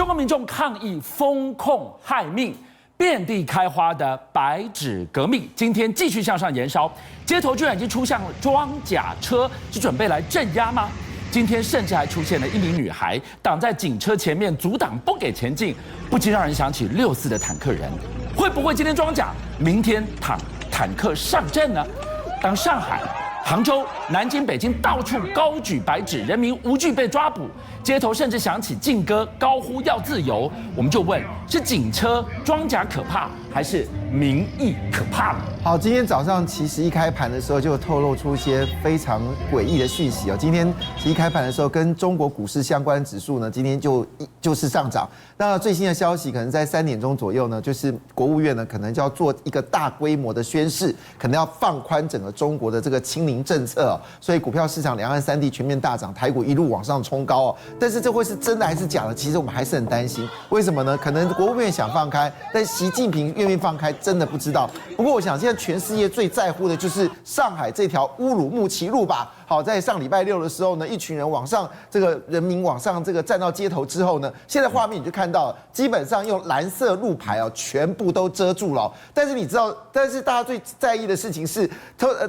国民众抗议封控害命，遍地开花的白纸革命，今天继续向上延烧，街头居然已经出现了装甲车，是准备来镇压吗？今天甚至还出现了一名女孩挡在警车前面阻挡不给前进，不禁让人想起64的坦克人，会不会今天装甲，明天坦克上阵呢？当上海、杭州、南京、北京到处高举白纸，人民无惧被抓捕，街头甚至响起禁歌，高呼要自由。我们就问：是警车装甲可怕，还是民意可怕呢？好，今天早上其实一开盘的时候就透露出一些非常诡异的讯息哦。今天其实一开盘的时候，跟中国股市相关的指数呢，今天就是上涨。那最新的消息可能在3点钟左右呢，就是国务院呢可能就要做一个大规模的宣示，可能要放宽整个中国的这个清零政策哦。所以股票市场两岸3地全面大涨，台股一路往上冲高哦。但是这会是真的还是假的？其实我们还是很担心。为什么呢？可能国务院想放开，但习近平愿不愿意放开，真的不知道。不过我想现在全世界最在乎的就是上海这条乌鲁木齐路吧。好，在上礼拜6的时候呢，一群人人民往上站到街头之后呢，现在画面你就看到，基本上用蓝色路牌哦，全部都遮住了。但是你知道，但是大家最在意的事情是，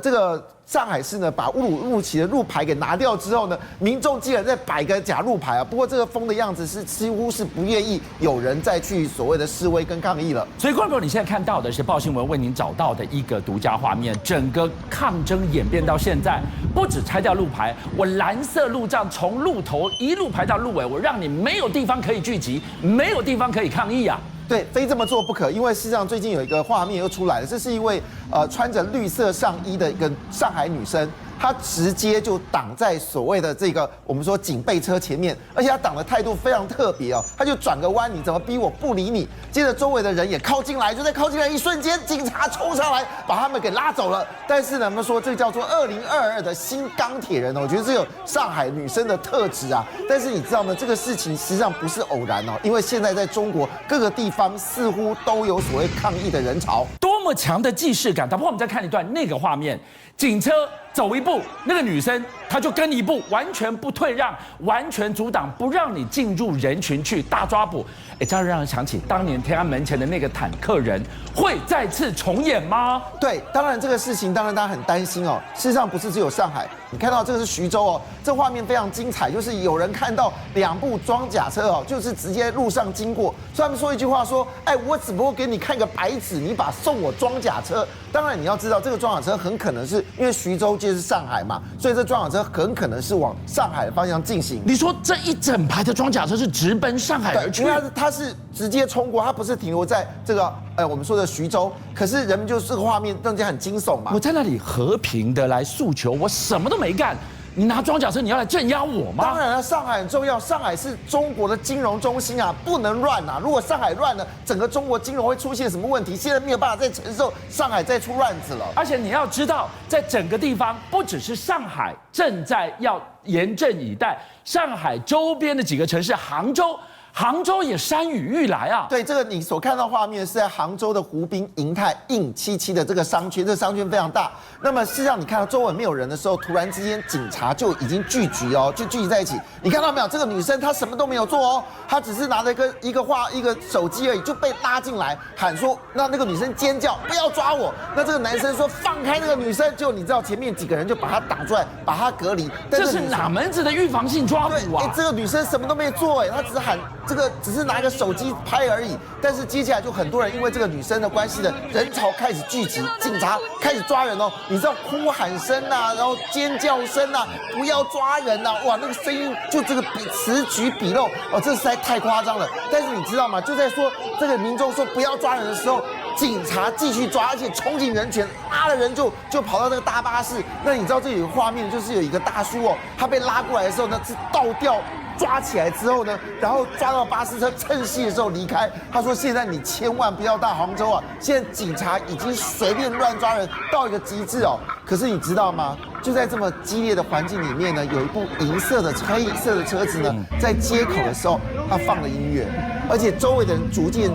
这个上海市呢，把乌鲁木齐的路牌给拿掉之后呢，民众竟然在摆个假路牌啊。不过这个风的样子是几乎是不愿意有人再去所谓的示威跟抗议了。所以，观众朋友，你现在看到的是报新闻为您找到的一个独家画面。整个抗争演变到现在，不止拆掉路牌，我蓝色路障从路头一路排到路尾，我让你没有地方可以聚集，没有地方可以抗议啊。对，非这么做不可，因为事实上最近有一个画面又出来了，这是一位穿着绿色上衣的一个上海女生，她直接就挡在所谓的这个我们说警备车前面，而且她挡的态度非常特别哦，她就转个弯，你怎么逼我不理你？接着周围的人也靠近来，就在靠近来一瞬间，警察冲上来把他们给拉走了。但是呢，我们说这个叫做2022的新钢铁人哦，我觉得这有上海女生的特质啊。但是你知道吗？这个事情实际上不是偶然哦，因为现在在中国各个地方似乎都有所谓抗议的人潮，多么强的既视感！打破我们再看一段那个画面，警车走一步，那个女生她就跟一步，完全不退让，完全阻挡，不让你进入人群去大抓捕。这样让人想起当年天安门前的那个坦克人，会再次重演吗？对，当然这个事情，当然大家很担心哦。事实上不是只有上海，你看到这个是徐州哦，这画面非常精彩，就是有人看到2部装甲车哦，就是直接路上经过，所以他们说一句话说，我只不过给你看个白纸，你送我装甲车。当然你要知道，这个装甲车很可能是因为徐州就是上海嘛，所以这装甲车很可能是往上海的方向进行。你说这一整排的装甲车是直奔上海而去？因为它是直接冲过，它不是停留在这个我们说的徐州。可是人们就是这个画面让人家很惊悚嘛。我在那里和平的来诉求，我什么都没干。你拿装甲车，你要来镇压我吗？当然了，上海很重要，上海是中国的金融中心啊，不能乱啊！如果上海乱了，整个中国金融会出现什么问题？现在没有办法再承受上海再出乱子了。而且你要知道，在整个地方，不只是上海正在要严阵以待，上海周边的几个城市，杭州也山雨欲来啊！对，这个你所看到画面是在杭州的湖滨银泰硬77的这个商圈，这个商圈非常大。那么事实上，你看到周围没有人的时候，突然之间警察就已经聚集哦，就聚集在一起。你看到没有？这个女生她什么都没有做哦，她只是拿着一个手机而已，就被拉进来，喊说那个女生尖叫不要抓我。那这个男生说放开那个女生，就你知道前面几个人就把她挡出来，把她隔离。这是哪门子的预防性抓捕啊？这个女生什么都没做她只是喊。这个只是拿一个手机拍而已，但是接下来就很多人因为这个女生的关系的人潮开始聚集，警察开始抓人哦，你知道哭喊声啊，然后尖叫声啊，不要抓人啊，哇，那个声音就这个此举彼漏哦，这实在太夸张了。但是你知道吗？就在说这个民众说不要抓人的时候，警察继续抓，而且冲进人群，拉了人就跑到那个大巴士。那你知道这有个画面，就是有一个大叔哦，他被拉过来的时候呢，是倒吊。抓起来之后呢，然后抓到巴士车，趁隙的时候离开。他说：“现在你千万不要到杭州啊！现在警察已经随便乱抓人到一个极致哦。可是你知道吗？就在这么激烈的环境里面呢，有一部黑银色的车子呢，在街口的时候，他放了音乐，而且周围的人逐渐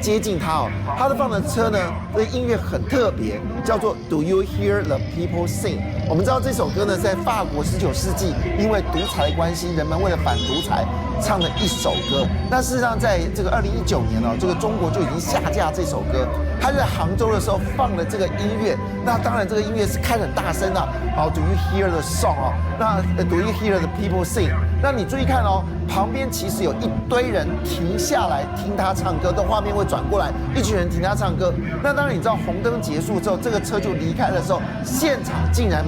接近他哦。他的放的车呢，这音乐很特别，叫做 Do You Hear the People Sing？我们知道这首歌呢，在法国19世纪因为独裁的关系，人们为了反独裁唱的一首歌。那事实上，在这个2019年这个中国就已经下架这首歌。他在杭州的时候放了这个音乐，那当然这个音乐是开得很大声啊。Do you hear the song 那 Do you hear the people sing？ 那你注意看旁边其实有一堆人停下来听他唱歌，的画面会转过来，一群人听他唱歌。那当然你知道红灯结束之后，这个车就离开的时候，现场竟然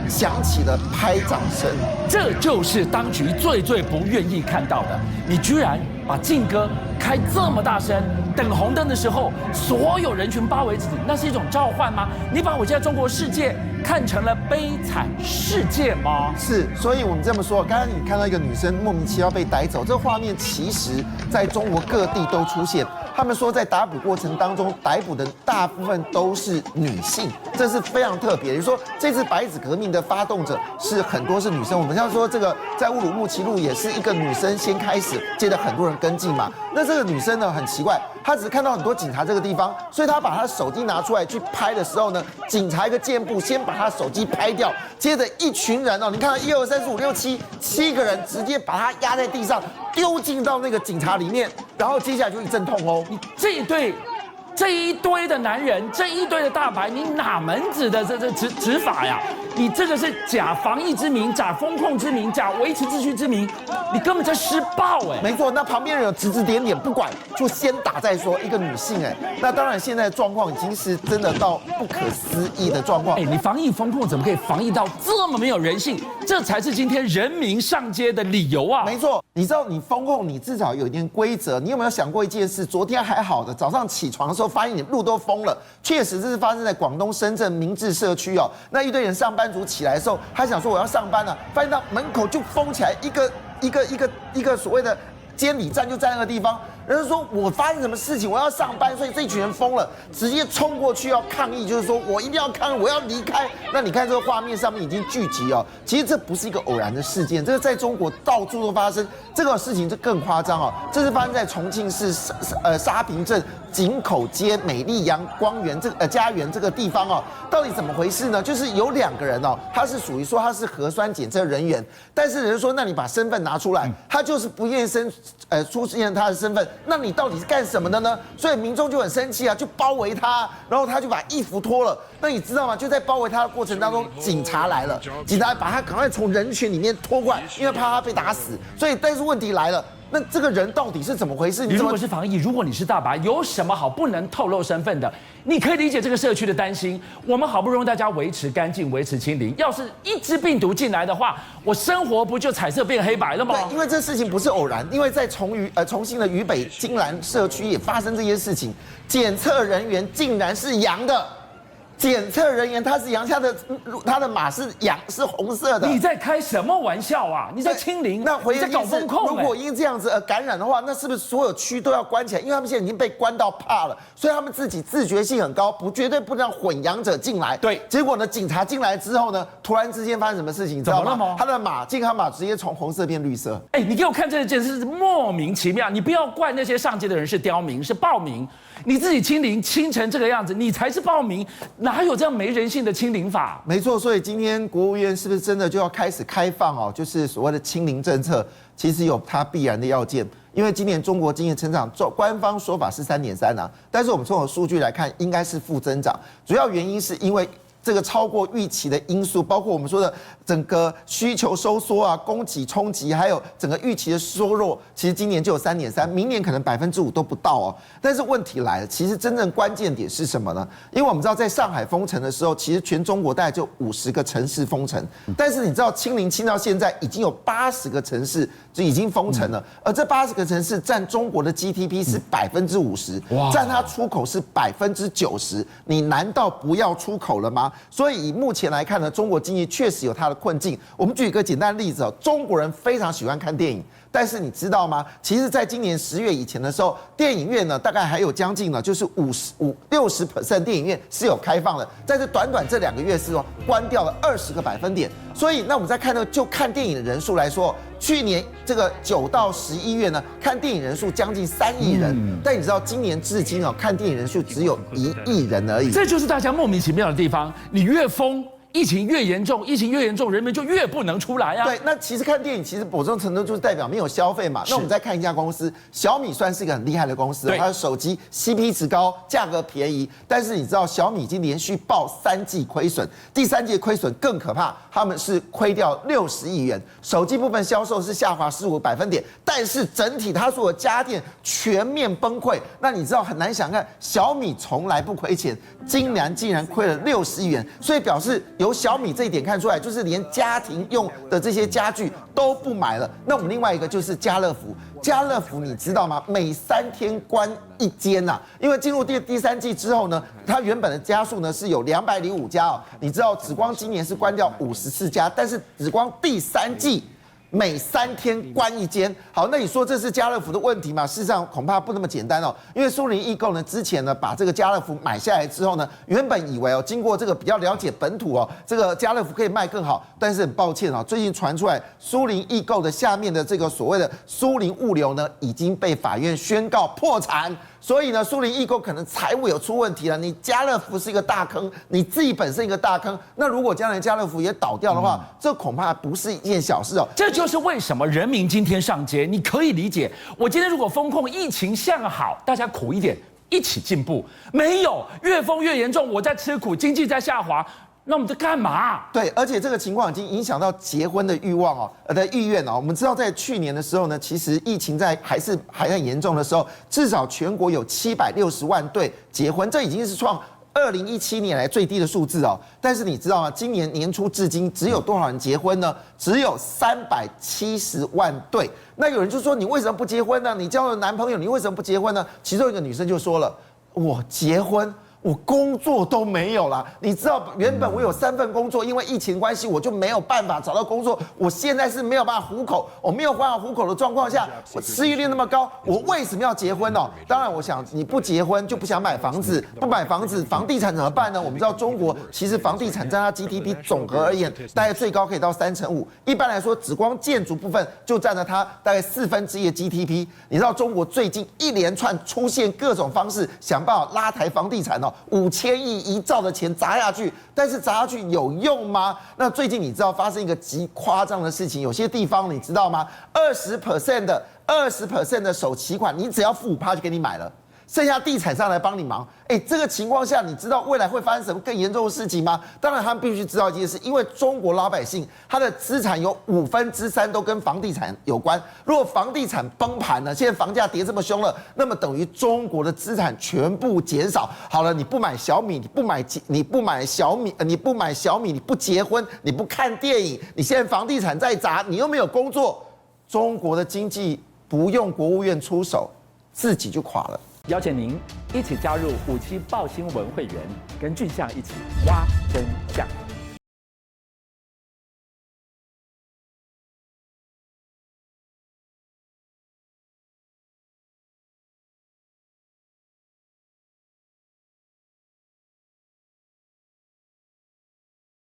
响起了拍掌声。这就是当局最不愿意看到的。你居然把劲歌开这么大声，等红灯的时候，所有人群包围自己，那是一种召唤吗？你把我现在中国世界看成了悲惨世界吗？是，所以我们这么说，刚刚你看到一个女生莫名其妙被逮走，这个画面其实在中国各地都出现。他们说，在打捕过程当中，逮捕的大部分都是女性，这是非常特别。也就是说，这次白纸革命的发动者是很多是女生。我们像说这个在乌鲁木齐路也是一个女生先开始，接着很多人跟进嘛。那这个女生呢很奇怪，她只是看到很多警察这个地方，所以她把她手机拿出来去拍的时候呢，警察一个箭步先把她手机拍掉，接着一群人你看到1、2、3、4、5、6、7个人直接把她压在地上，丢进到那个警察里面，然后接下来就一阵痛殴。你这一堆的男人，这一堆的大牌，你哪门子的这执法呀？你这个是假防疫之名，假风控之名，假维持秩序之名，你根本在施暴没错，那旁边人有指指点点，不管就先打再说。一个女性那当然现在的状况已经是真的到不可思议的状况。你防疫风控怎么可以防疫到这么没有人性？这才是今天人民上街的理由啊！没错，你知道你风控你至少有一点规则。你有没有想过一件事？昨天还好的，早上起床的时候发现你路都封了，确实这是发生在广东深圳明治社区那一堆人上班族起来的时候，他想说我要上班了，发现到门口就封起来，一个所谓的监理站就在那个地方。人家说我发生什么事情，我要上班，所以这群人疯了，直接冲过去要抗议，就是说我一定要抗议，我要离开。那你看这个画面上面已经聚集其实这不是一个偶然的事件，这个在中国到处都发生。这个事情就更夸张这是发生在重庆市沙坪镇井口街美丽阳光园家园这个地方到底怎么回事呢？就是有2个人他是属于说他是核酸检测人员，但是人说那你把身份拿出来，他就是不愿意出现他的身份。那你到底是干什么的呢？所以民众就很生气就包围他，然后他就把衣服脱了。那你知道吗？就在包围他的过程当中，警察来了，警察把他赶快从人群里面拖过来，因为怕他被打死。所以，但是问题来了。那这个人到底是怎么回事？你如果是防疫，如果你是大白，有什么好不能透露身份的？你可以理解这个社区的担心。我们好不容易大家维持干净、维持清零，要是一只病毒进来的话，我生活不就彩色变黑白了吗？对，因为这事情不是偶然，因为在重庆的渝北金兰社区也发生这些事情，检测人员竟然是阳的。检测人员他是阳，他的码是阳，是红色的。你在开什么玩笑啊？你在清零？那回你在搞风控？如果因这样子而感染的话，那是不是所有区都要关起来？因为他们现在已经被关到怕了，所以他们自己自觉性很高，绝对不让混阳者进来。对，结果呢，警察进来之后呢，突然之间发生什么事情？你知道吗？他的健康码直接从红色变绿色。你给我看这件事是莫名其妙。你不要怪那些上街的人是刁民，是暴民。你自己清零清成这个样子，你才是暴民，哪有这样没人性的清零法？没错，所以今天国务院是不是真的就要开始开放就是所谓的清零政策？其实有它必然的要件，因为今年中国经济成长官方说法是3.3但是我们从数据来看，应该是负增长，主要原因是因为这个超过预期的因素，包括我们说的整个需求收缩供给冲击，还有整个预期的缩弱，其实今年就有3.3%，明年可能5%都不到但是问题来了，其实真正关键点是什么呢？因为我们知道在上海封城的时候，其实全中国大概就50个城市封城，但是你知道清零清到现在已经有80个城市就已经封城了，而这80个城市占中国的 GDP 是50%，占它出口是90%，你难道不要出口了吗？所以以目前来看呢，中国经济确实有它的困境。我们举一个简单的例子中国人非常喜欢看电影，但是你知道吗？其实，在今年10月以前的时候，电影院呢大概还有将近就是60% 电影院是有开放的，在这短这2个月是关掉了20个百分点。所以，那我们再看就看电影的人数来说，去年这个9到11月呢，看电影人数将近3亿人，但你知道今年至今看电影人数只有1亿人而已。这就是大家莫名其妙的地方。你越封疫情越严重，人们就越不能出来啊。对，那其实看电影，其实某种程度就是代表没有消费嘛。那我们再看一家公司，小米算是一个很厉害的公司，它的手机 CP 值高，价格便宜。但是你知道，小米已经连续爆3季亏损，第3季亏损更可怕，他们是亏掉60亿元。手机部分销售是下滑15%，但是整体它所有家电全面崩溃。那你知道很难想看，小米从来不亏钱，竟然亏了60亿元，所以表示由小米这一点看出来，就是连家庭用的这些家具都不买了。那我们另外一个就是家乐福，家乐福你知道吗？每3天关1间呐，因为进入第3季之后呢，它原本的家数呢是有205家哦，你知道只光今年是关掉54家，但是只光第3季。每3天关1间，好，那你说这是家乐福的问题吗？事实上恐怕不那么简单哦，因为苏宁易购呢之前呢把这个家乐福买下来之后呢，原本以为哦经过这个比较了解本土哦，这个家乐福可以卖更好，但是很抱歉哦，最近传出来苏宁易购的下面的这个所谓的苏宁物流呢已经被法院宣告破产。所以呢，苏宁易购可能财务有出问题了。你家乐福是一个大坑，你自己本身一个大坑。那如果将来家乐福也倒掉的话，这恐怕不是一件小事哦。这就是为什么人民今天上街，你可以理解。我今天如果封控，疫情向好，大家苦一点，一起进步。没有，越封越严重，我在吃苦，经济在下滑。那我们在干嘛？对，而且这个情况已经影响到结婚的欲望哦，的意愿哦。我们知道，在去年的时候呢，其实疫情还很严重的时候，至少全国有760万对结婚，这已经是创2017年来最低的数字哦。但是你知道吗？今年年初至今，只有多少人结婚呢？只有370万对。那有人就说，你为什么不结婚呢？你交了男朋友，你为什么不结婚呢？其中一个女生就说了，我结婚。我工作都没有了，你知道，原本我有3份工作，因为疫情关系，我就没有办法找到工作。我现在是没有办法糊口，我没有办法糊口的状况下，我失业率那么高，我为什么要结婚呢？当然，我想你不结婚就不想买房子，不买房子，房地产怎么办呢？我们知道中国其实房地产占它 GDP 总和而言，大概最高可以到5%。一般来说，只光建筑部分就占了它大概1/4的 GDP。你知道中国最近一连串出现各种方式想办法拉抬房地产哦。5000亿1兆的钱砸下去，但是砸下去有用吗？那最近你知道发生一个极夸张的事情，有些地方你知道吗？20% 的首期款，你只要付5%就给你买了。剩下地产商来帮你忙，这个情况下，你知道未来会发生什么更严重的事情吗？当然，他们必须知道一件事，因为中国老百姓他的资产有3/5都跟房地产有关。如果房地产崩盘了，现在房价跌这么凶了，那么等于中国的资产全部减少。好了，你不买小米，你不买小米，你不结婚，你不看电影，你现在房地产在砸，你又没有工作，中国的经不用国务院出手，自己就垮了。邀请您一起加入57爆新闻会员，跟俊相一起挖真相。